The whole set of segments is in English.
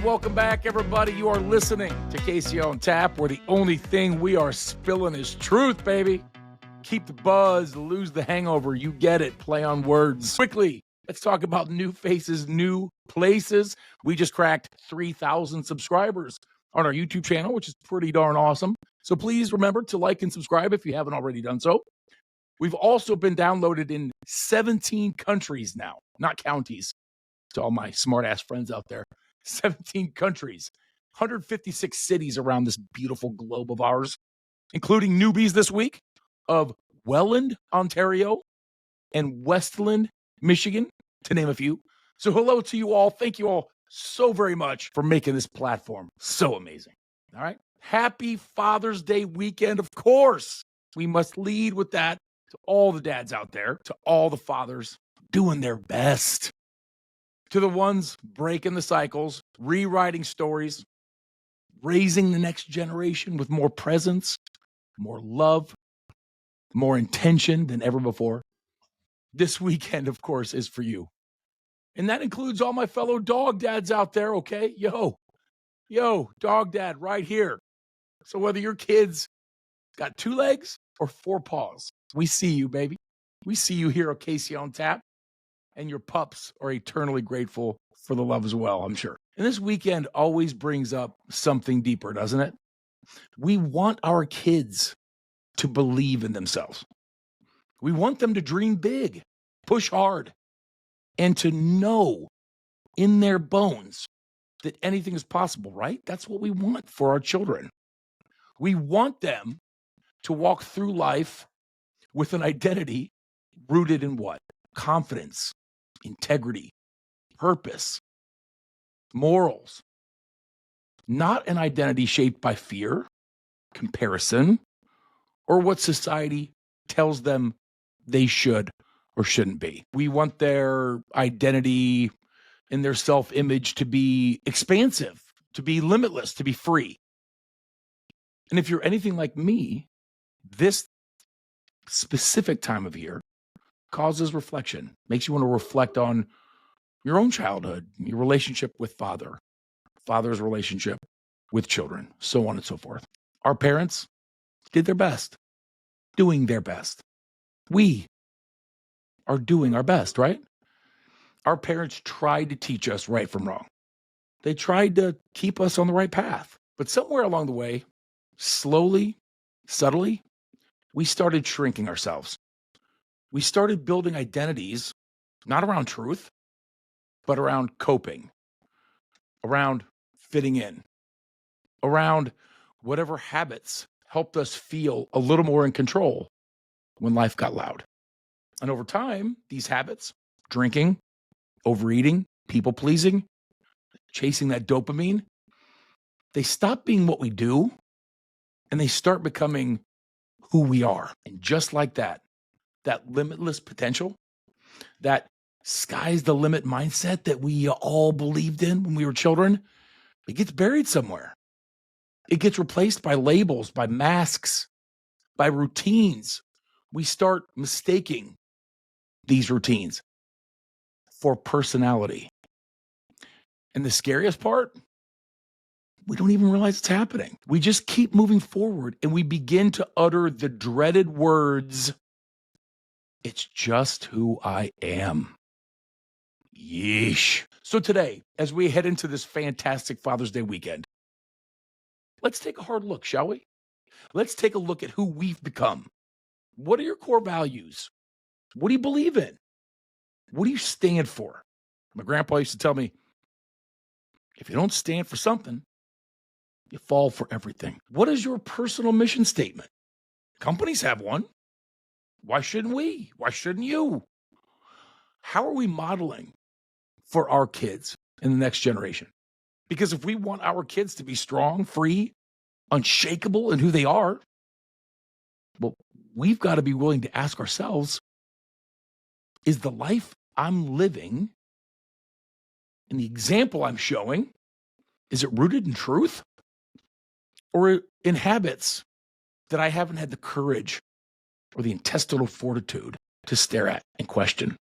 And welcome back, everybody. You are listening to KCO on Tap, where the only thing we are spilling is truth, baby. Keep the buzz, lose the hangover. You get it. Play on words. Quickly, let's talk about new faces, new places. We just cracked 3,000 subscribers on our YouTube channel, which is pretty darn awesome. So please remember to like and subscribe if you haven't already done so. We've also been downloaded in 17 countries now, not counties, to all my smart-ass friends out there. 17 countries, 156 cities around this beautiful globe of ours, including newbies this week of Welland, Ontario, and Westland, Michigan, to name a few. So hello to you all. Thank you all so very much for making this platform so amazing. All right. Happy Father's Day weekend, of course. We must lead with that to all the dads out there, to all the fathers doing their best, to the ones breaking the cycles, rewriting stories, raising the next generation with more presence, more love, more intention than ever before. This weekend, of course, is for you. And that includes all my fellow dog dads out there, okay? Yo, dog dad right here. So whether your kids got 2 legs or 4 paws, we see you, baby. We see you here at KC on Tap. And your pups are eternally grateful for the love as well, I'm sure. And this weekend always brings up something deeper, doesn't it? We want our kids to believe in themselves. We want them to dream big, push hard, and to know in their bones that anything is possible, right? That's what we want for our children. We want them to walk through life with an identity rooted in what? Confidence, integrity, purpose, morals, not an identity shaped by fear, comparison, or what society tells them they should or shouldn't be. We want their identity and their self-image to be expansive, to be limitless, to be free. And if you're anything like me, this specific time of year causes reflection, makes you want to reflect on your own childhood, your relationship with father's relationship with children, so on and so forth. Our parents did their best, doing their best. We are doing our best, right? Our parents tried to teach us right from wrong. They tried to keep us on the right path. But somewhere along the way, slowly, subtly, we started shrinking ourselves. We started building identities, not around truth, but around coping, around fitting in, around whatever habits helped us feel a little more in control when life got loud. And over time, these habits, drinking, overeating, people pleasing, chasing that dopamine, they stop being what we do and they start becoming who we are. And just like that limitless potential, that sky's the limit mindset that we all believed in when we were children, it gets buried somewhere. It gets replaced by labels, by masks, by routines. We start mistaking these routines for personality. And the scariest part, we don't even realize it's happening. We just keep moving forward and we begin to utter the dreaded words, "It's just who I am." Yeesh. So today, as we head into this fantastic Father's Day weekend, let's take a hard look, shall we? Let's take a look at who we've become. What are your core values? What do you believe in? What do you stand for? My grandpa used to tell me, if you don't stand for something, you fall for everything. What is your personal mission statement? Companies have one. Why shouldn't we? Why shouldn't you? How are we modeling for our kids in the next generation? Because if we want our kids to be strong, free, unshakable in who they are, well, we've got to be willing to ask ourselves, is the life I'm living and the example I'm showing, is it rooted in truth or in habits that I haven't had the courage or the intestinal fortitude to stare at and question?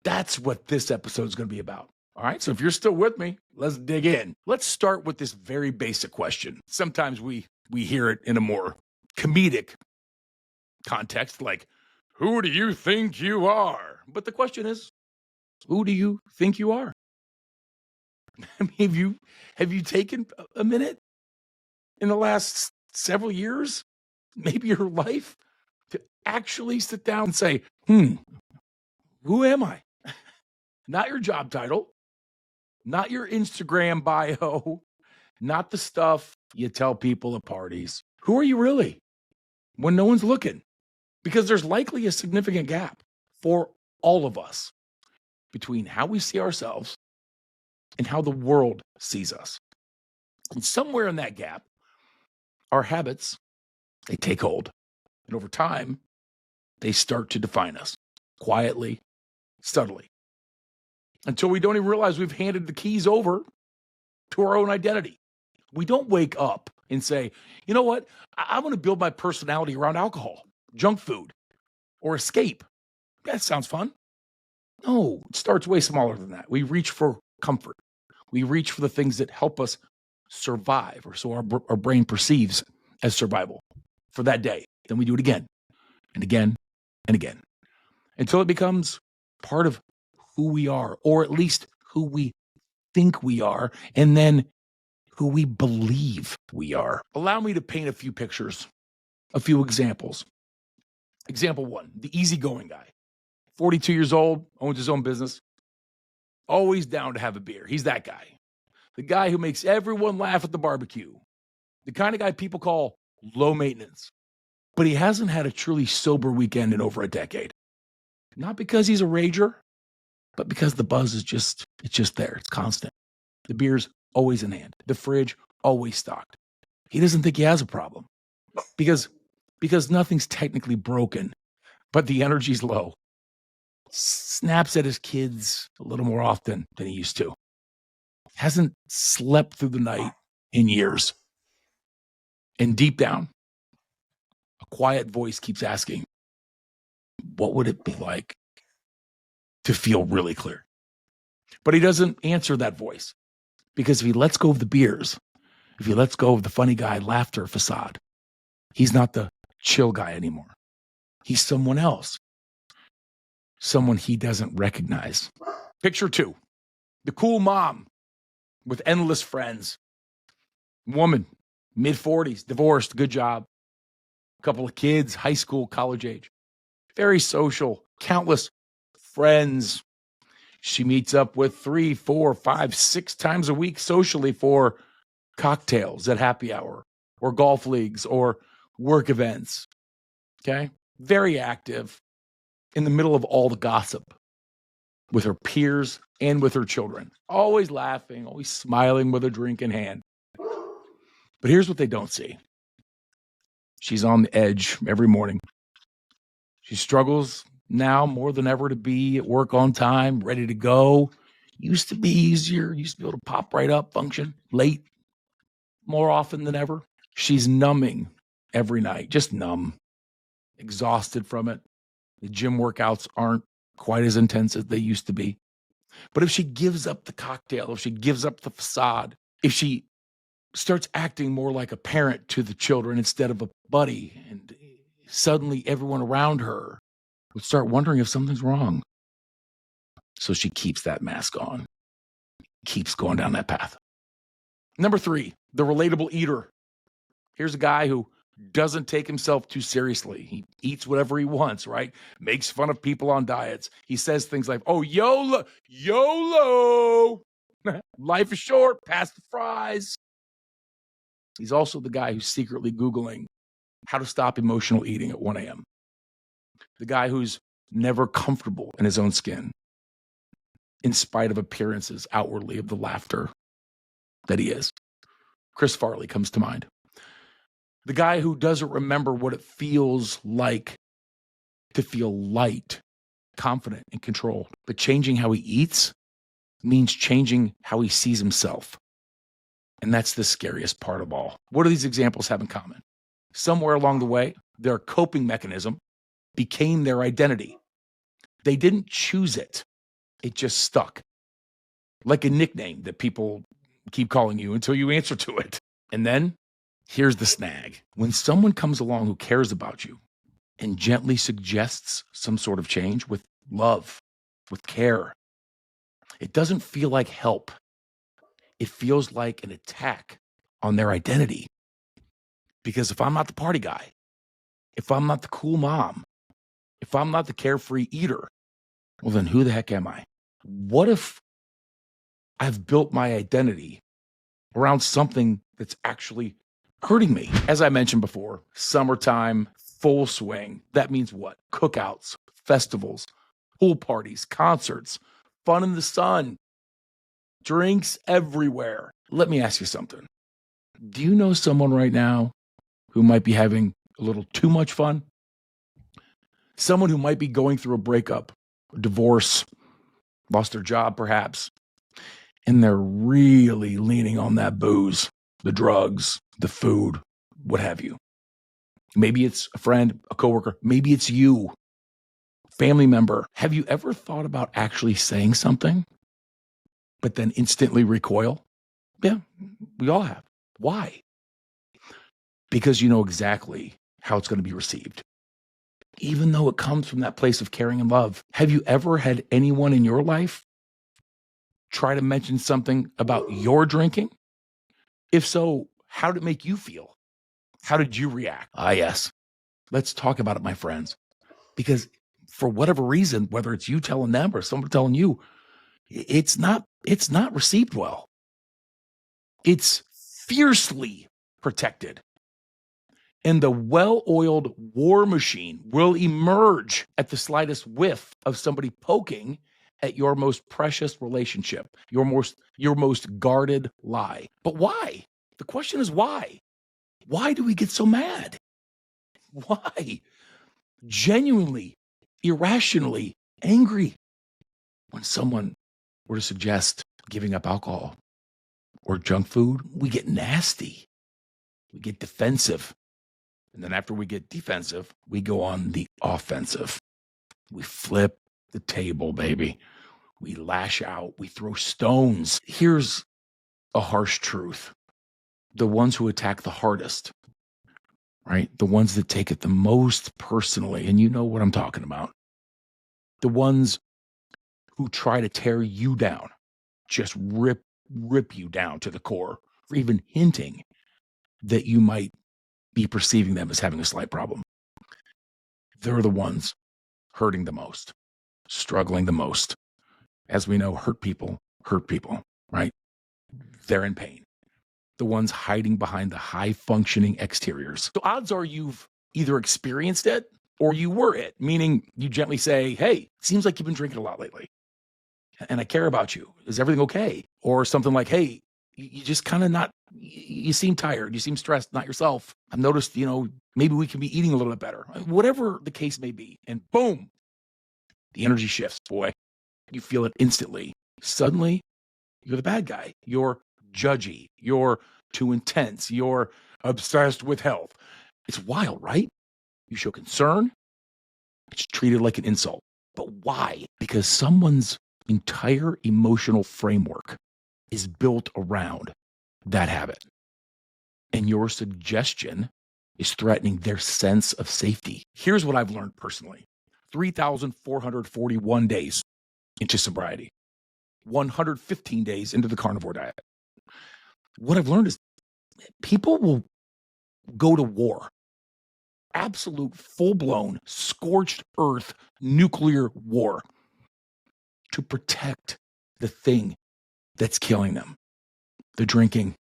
That's what this episode is going to be about. All right, so if you're still with me, let's dig in. Let's start with this very basic question. Sometimes we hear it in a more comedic context, like, who do you think you are? But the question is, who do you think you are? I mean, have you taken a minute in the last several years, maybe your life, to actually sit down and say, who am I? Not your job title, not your Instagram bio, not the stuff you tell people at parties. Who are you really when no one's looking? Because there's likely a significant gap for all of us between how we see ourselves and how the world sees us. And somewhere in that gap, our habits, they take hold. And over time, they start to define us quietly, subtly, until we don't even realize we've handed the keys over to our own identity. We don't wake up and say, you know what? I want to build my personality around alcohol, junk food, or escape. That sounds fun. No, it starts way smaller than that. We reach for comfort. We reach for the things that help us survive, or so our brain perceives as survival for that day. Then we do it again and again and again until it becomes part of who we are, or at least who we think we are, and then who we believe we are. Allow me to paint a few pictures, a few examples. Example one, the easygoing guy, 42 years old, owns his own business, always down to have a beer. He's that guy. The guy who makes everyone laugh at the barbecue. The kind of guy people call low maintenance. But he hasn't had a truly sober weekend in over a decade. Not because he's a rager, but because the buzz is just there. It's constant. The beer's always in hand. The fridge always stocked. He doesn't think he has a problem because nothing's technically broken, but the energy's low. Snaps at his kids a little more often than he used to. Hasn't slept through the night in years. And deep down, a quiet voice keeps asking, what would it be like to feel really clear? But he doesn't answer that voice, because if he lets go of the beers, if he lets go of the funny guy laughter facade, he's not the chill guy anymore. He's someone else, someone he doesn't recognize. Picture two, the cool mom with endless friends, woman, mid-40s, divorced, good job, couple of kids, high school, college age, very social, countless friends. She meets up with 3, 4, 5, 6 times a week socially for cocktails at happy hour or golf leagues or work events. Okay? Very active in the middle of all the gossip with her peers and with her children. Always laughing, always smiling with a drink in hand. But here's what they don't see. She's on the edge every morning. She struggles now more than ever to be at work on time, ready to go. Used to be easier. Used to be able to pop right up, function late more often than ever. She's numbing every night, just numb, exhausted from it. The gym workouts aren't quite as intense as they used to be. But if she gives up the cocktail, if she gives up the facade, if she starts acting more like a parent to the children instead of a buddy, and suddenly everyone around her would start wondering if something's wrong. So she keeps that mask on, keeps going down that path. Number 3, the relatable eater. Here's a guy who doesn't take himself too seriously. He eats whatever he wants, right? Makes fun of people on diets. He says things like, oh, YOLO, life is short, pass the fries. He's also the guy who's secretly Googling how to stop emotional eating at 1 a.m. The guy who's never comfortable in his own skin, in spite of appearances outwardly of the laughter that he is. Chris Farley comes to mind. The guy who doesn't remember what it feels like to feel light, confident, and controlled. But changing how he eats means changing how he sees himself. And that's the scariest part of all. What do these examples have in common? Somewhere along the way, their coping mechanism became their identity. They didn't choose it. It just stuck. like a nickname that people keep calling you until you answer to it. And then here's the snag. When someone comes along who cares about you and gently suggests some sort of change with love, with care, it doesn't feel like help. It feels like an attack on their identity. Because if I'm not the party guy, if I'm not the cool mom, if I'm not the carefree eater, well, then who the heck am I? What if I've built my identity around something that's actually hurting me? As I mentioned before, summertime, full swing. That means what? Cookouts, festivals, pool parties, concerts, fun in the sun, drinks everywhere. Let me ask you something. Do you know someone right now who might be having a little too much fun? Someone who might be going through a breakup, a divorce, lost their job perhaps, and they're really leaning on that booze, the drugs, the food, what have you. Maybe it's a friend, a coworker, maybe it's you, family member. Have you ever thought about actually saying something, but then instantly recoil? Yeah, we all have. Why? Because you know exactly how it's going to be received. Even though it comes from that place of caring and love. Have you ever had anyone in your life try to mention something about your drinking? If so, how did it make you feel? How did you react? Ah, yes. Let's talk about it, my friends. Because for whatever reason, whether it's you telling them or someone telling you, it's not received well. It's fiercely protected. And the well-oiled war machine will emerge at the slightest whiff of somebody poking at your most precious relationship, your most guarded lie. But why? The question is why? Why do we get so mad? Why? Genuinely, irrationally angry when someone were to suggest giving up alcohol or junk food. We get nasty. We get defensive. And then after we get defensive, we go on the offensive. We flip the table, baby. We lash out. We throw stones. Here's a harsh truth. The ones who attack the hardest, right? The ones that take it the most personally, and you know what I'm talking about. The ones who try to tear you down, just rip you down to the core, or even hinting that you might be perceiving them as having a slight problem. They're the ones hurting the most, struggling the most. As we know, hurt people, right? They're in pain. The ones hiding behind the high-functioning exteriors. So odds are you've either experienced it or you were it, meaning you gently say, hey, seems like you've been drinking a lot lately, and I care about you. Is everything okay? Or something like, hey, you just kind of not, you seem tired. You seem stressed, not yourself. I've noticed, maybe we can be eating a little bit better. Whatever the case may be. And boom, the energy shifts, boy. You feel it instantly. Suddenly, you're the bad guy. You're judgy. You're too intense. You're obsessed with health. It's wild, right? You show concern. It's treated like an insult. But why? Because someone's entire emotional framework is built around that habit. And your suggestion is threatening their sense of safety. Here's what I've learned personally. 3,441 days into sobriety, 115 days into the carnivore diet. What I've learned is people will go to war, absolute full-blown scorched earth nuclear war to protect the thing that's killing them. The drinking,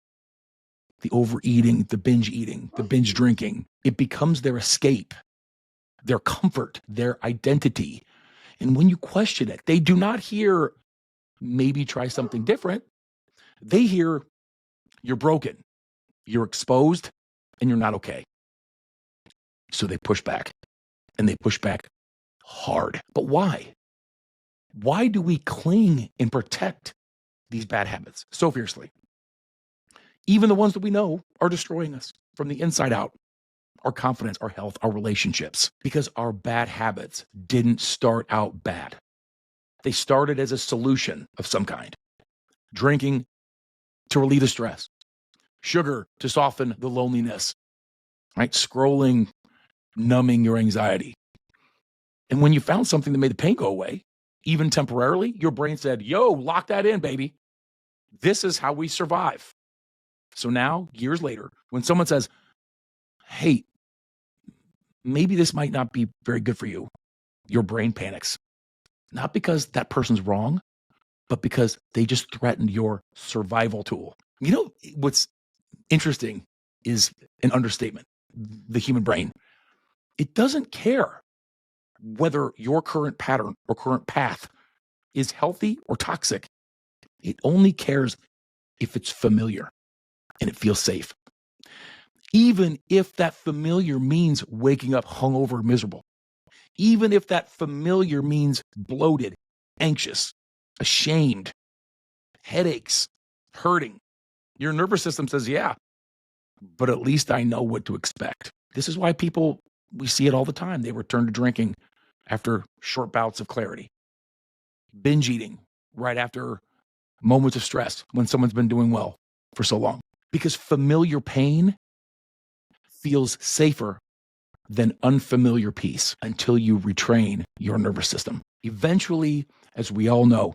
the overeating, the binge eating, the binge drinking. It becomes their escape, their comfort, their identity. And when you question it, they do not hear, maybe try something different. They hear, you're broken, you're exposed, and you're not okay. So they push back, and they push back hard. But why? Why do we cling and protect these bad habits so fiercely? Even the ones that we know are destroying us from the inside out. Our confidence, our health, our relationships. Because our bad habits didn't start out bad. They started as a solution of some kind. drinking to relieve the stress, sugar to soften the loneliness, right? Scrolling, numbing your anxiety. And when you found something that made the pain go away, even temporarily, your brain said, yo, lock that in, baby. This is how we survive. So now, years later, when someone says, hey, maybe this might not be very good for you, your brain panics. Not because that person's wrong, but because they just threatened your survival tool. You know, what's interesting is an understatement. The human brain, it doesn't care whether your current pattern or current path is healthy or toxic. It only cares if it's familiar and it feels safe. Even if that familiar means waking up hungover, miserable. Even if that familiar means bloated, anxious, ashamed, headaches, hurting. Your nervous system says, yeah, but at least I know what to expect. This is why people, we see it all the time. They return to drinking after short bouts of clarity. Binge eating right after moments of stress when someone's been doing well for so long. Because familiar pain feels safer than unfamiliar peace until you retrain your nervous system. Eventually, as we all know,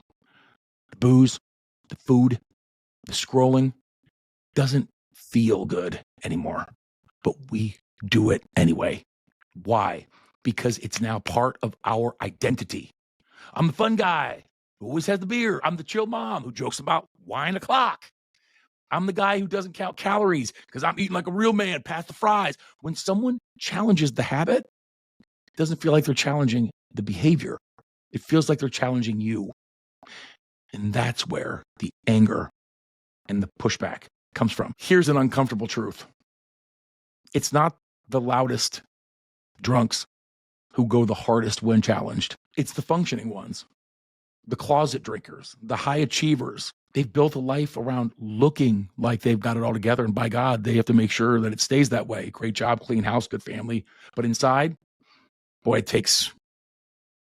the booze, the food, the scrolling doesn't feel good anymore, but we do it anyway. Why? Because it's now part of our identity. I'm the fun guy who always has the beer. I'm the chill mom who jokes about wine o'clock. I'm the guy who doesn't count calories because I'm eating like a real man past the fries. When someone challenges the habit, it doesn't feel like they're challenging the behavior. It feels like they're challenging you. And that's where the anger and the pushback comes from. Here's an uncomfortable truth. It's not the loudest drunks who go the hardest when challenged. It's the functioning ones, the closet drinkers, the high achievers. They've built a life around looking like they've got it all together. And by God, they have to make sure that it stays that way. Great job, clean house, good family. But inside, boy, it takes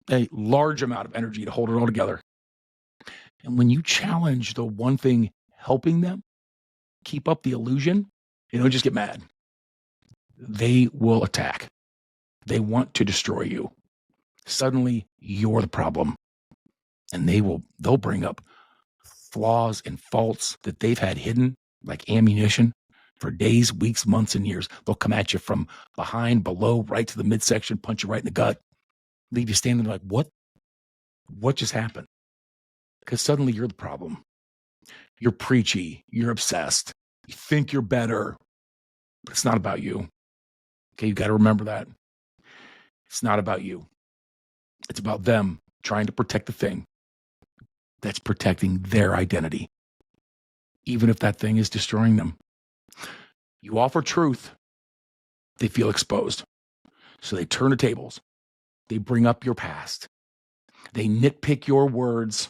a large amount of energy to hold it all together. And when you challenge the one thing helping them keep up the illusion, they don't just get mad. They will attack. They want to destroy you. Suddenly, you're the problem. And they'll bring up flaws and faults that they've had hidden like ammunition for days, weeks, months, and years. They'll come at you from behind, below, right to the midsection, punch you right in the gut, leave you standing like, what? What just happened? Because suddenly you're the problem. You're preachy. You're obsessed. You think you're better, but it's not about you. Okay, you got to remember that. It's not about you. It's about them trying to protect the thing that's protecting their identity, even if that thing is destroying them. You offer truth, they feel exposed. So they turn the tables. They bring up your past. They nitpick your words.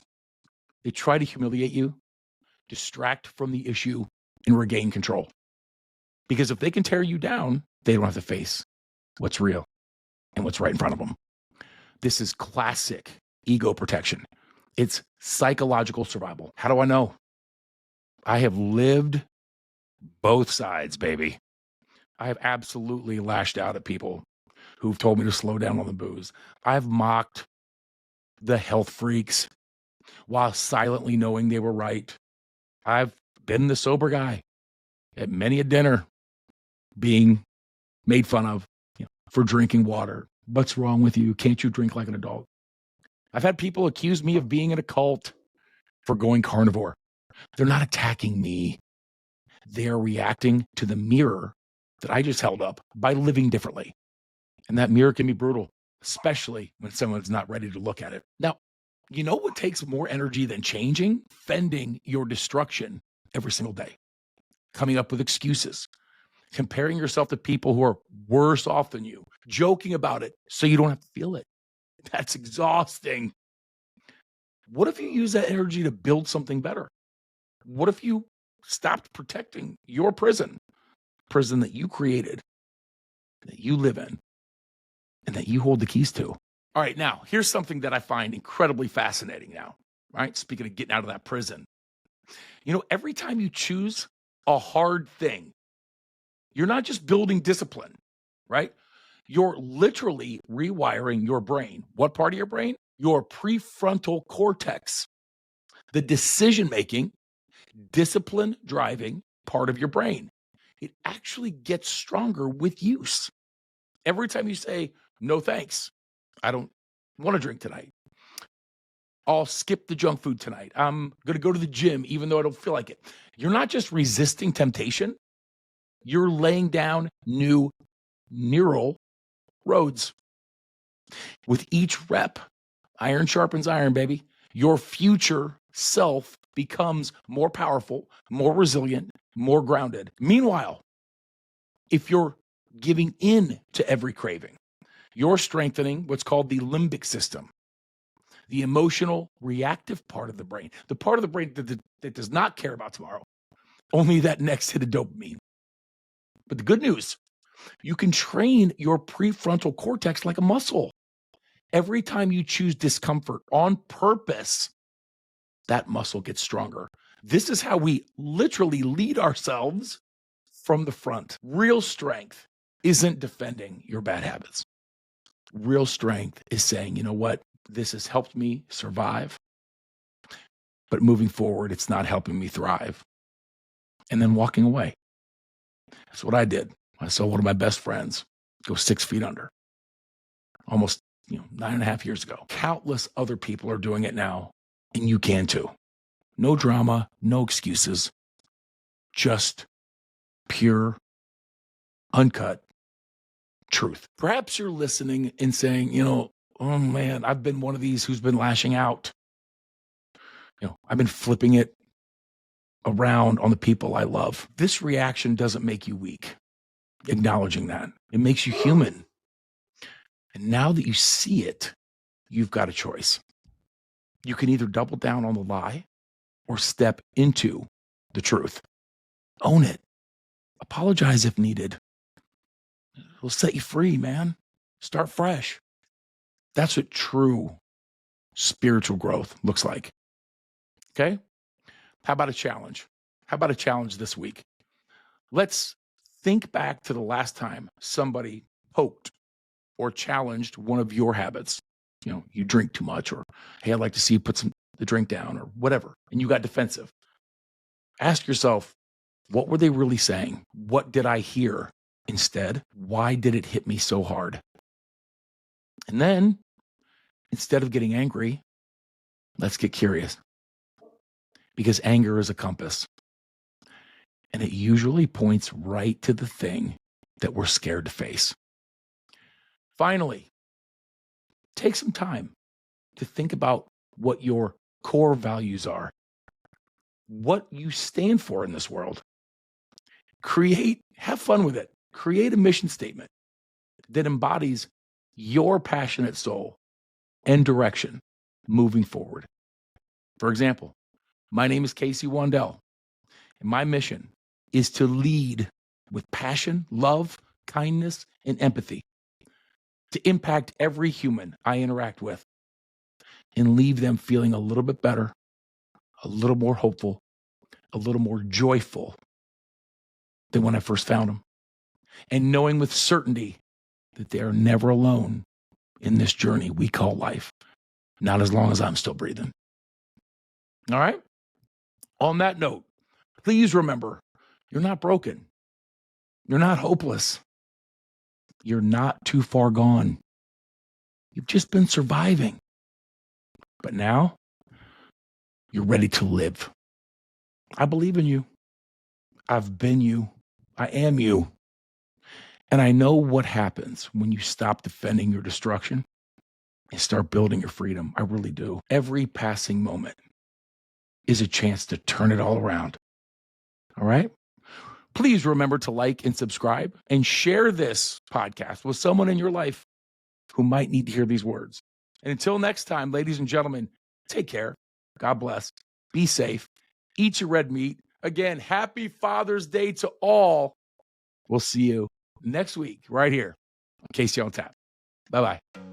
They try to humiliate you, distract from the issue, and regain control. Because if they can tear you down, they don't have to face what's real and what's right in front of them. This is classic ego protection. It's psychological survival. How do I know? I have lived both sides, baby. I have absolutely lashed out at people who've told me to slow down on the booze. I've mocked the health freaks while silently knowing they were right. I've been the sober guy at many a dinner being made fun of, for drinking water. What's wrong with you? Can't you drink like an adult? I've had people accuse me of being in a cult for going carnivore. They're not attacking me. They're reacting to the mirror that I just held up by living differently. And that mirror can be brutal, especially when someone's not ready to look at it. Now, you know what takes more energy than changing? Fending your destruction every single day. Coming up with excuses. Comparing yourself to people who are worse off than you. Joking about it so you don't have to feel it. That's exhausting. What if you use that energy to build something better? What if you stopped protecting your prison that you created, that you live in, and that you hold the keys to? All right, now, here's something that I find incredibly fascinating now, right? Speaking of getting out of that prison. Every time you choose a hard thing, you're not just building discipline, right? You're literally rewiring your brain. What part of your brain? Your prefrontal cortex, the decision making, discipline driving part of your brain. It actually gets stronger with use. Every time you say, no thanks, I don't want to drink tonight. I'll skip the junk food tonight. I'm going to go to the gym even though I don't feel like it. You're not just resisting temptation, you're laying down new neural roads. With each rep, iron sharpens iron, baby. Your future self becomes more powerful, more resilient, more grounded. Meanwhile, if you're giving in to every craving, you're strengthening what's called the limbic system, the emotional reactive part of the brain, the part of the brain that does not care about tomorrow, only that next hit of dopamine. But the good news, you can train your prefrontal cortex like a muscle. Every time you choose discomfort on purpose, that muscle gets stronger. This is how we literally lead ourselves from the front. Real strength isn't defending your bad habits. Real strength is saying, you know what? This has helped me survive, but moving forward, it's not helping me thrive. And then walking away. That's what I did. I saw one of my best friends go 6 feet under almost 9.5 years ago. Countless other people are doing it now, and you can too. No drama, no excuses, just pure, uncut truth. Perhaps you're listening and saying, oh man, I've been one of these who's been lashing out. I've been flipping it around on the people I love. This reaction doesn't make you weak. Acknowledging that, it makes you human. And now that you see it, you've got a choice. You can either double down on the lie or step into the truth. Own it. Apologize if needed. It'll set you free, man. Start fresh. That's what true spiritual growth looks like. Okay? How about a challenge? How about a challenge this week? Let's think back to the last time somebody poked or challenged one of your habits. You drink too much, or, hey, I'd like to see you put the drink down, or whatever, and you got defensive. Ask yourself, what were they really saying? What did I hear instead? Why did it hit me so hard? And then, instead of getting angry, let's get curious. Because anger is a compass. And it usually points right to the thing that we're scared to face. Finally, take some time to think about what your core values are, what you stand for in this world. Have fun with it. Create a mission statement that embodies your passionate soul and direction moving forward. For example, my name is Casey Wandell, and my mission is to lead with passion, love, kindness, and empathy, to impact every human I interact with and leave them feeling a little bit better, a little more hopeful, a little more joyful than when I first found them, and knowing with certainty that they are never alone in this journey we call life, not as long as I'm still breathing. All right? On that note, please remember, you're not broken. You're not hopeless. You're not too far gone. You've just been surviving. But now, you're ready to live. I believe in you. I've been you. I am you. And I know what happens when you stop defending your destruction and start building your freedom. I really do. Every passing moment is a chance to turn it all around. All right? Please remember to like and subscribe and share this podcast with someone in your life who might need to hear these words. And until next time, ladies and gentlemen, take care. God bless. Be safe. Eat your red meat. Again, happy Father's Day to all. We'll see you next week right here on KC on Tap. Bye-bye.